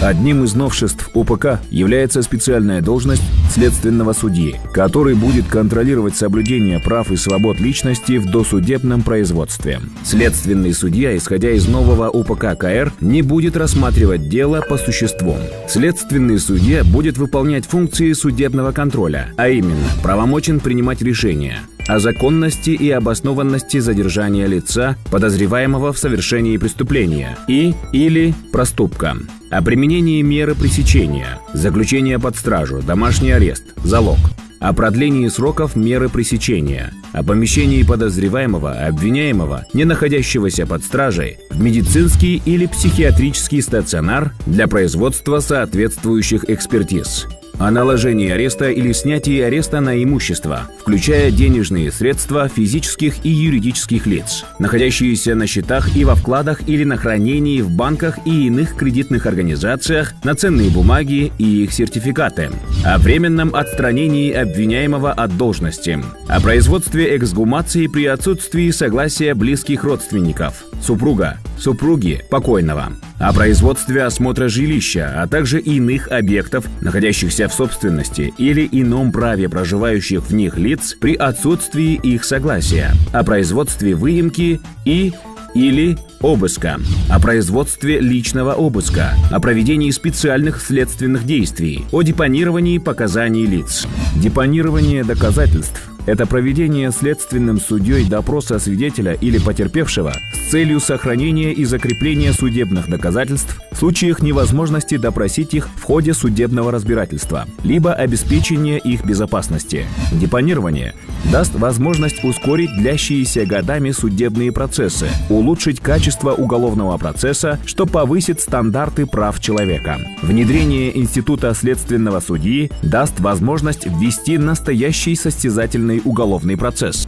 Одним из новшеств УПК является специальная должность следственного судьи, который будет контролировать соблюдение прав и свобод личности в досудебном производстве. Следственный судья, исходя из нового УПК КР, не будет рассматривать дело по существу. Следственный судья будет выполнять функции судебного контроля, а именно правомочен принимать решения о законности и обоснованности задержания лица, подозреваемого в совершении преступления или проступка, о применении меры пресечения, заключения под стражу, домашний арест, залог, о продлении сроков меры пресечения, о помещении подозреваемого, обвиняемого, не находящегося под стражей, в медицинский или психиатрический стационар для производства соответствующих экспертиз, о наложении ареста или снятии ареста на имущество, включая денежные средства физических и юридических лиц, находящиеся на счетах и во вкладах или на хранении в банках и иных кредитных организациях, на ценные бумаги и их сертификаты, о временном отстранении обвиняемого от должности, о производстве эксгумации при отсутствии согласия близких родственников, супруга, супруги покойного, о производстве осмотра жилища, а также иных объектов, находящихся в собственности или ином праве проживающих в них лиц при отсутствии их согласия, о производстве выемки или обыска, о производстве личного обыска, о проведении специальных следственных действий, о депонировании показаний лиц. Депонирование доказательств – это проведение следственным судьей допроса свидетеля или потерпевшего с целью сохранения и закрепления судебных доказательств в случаях невозможности допросить их в ходе судебного разбирательства, либо обеспечения их безопасности. Депонирование даст возможность ускорить длящиеся годами судебные процессы, улучшить качество уголовного процесса, что повысит стандарты прав человека. Внедрение института следственного судьи даст возможность ввести настоящий состязательный уголовный процесс.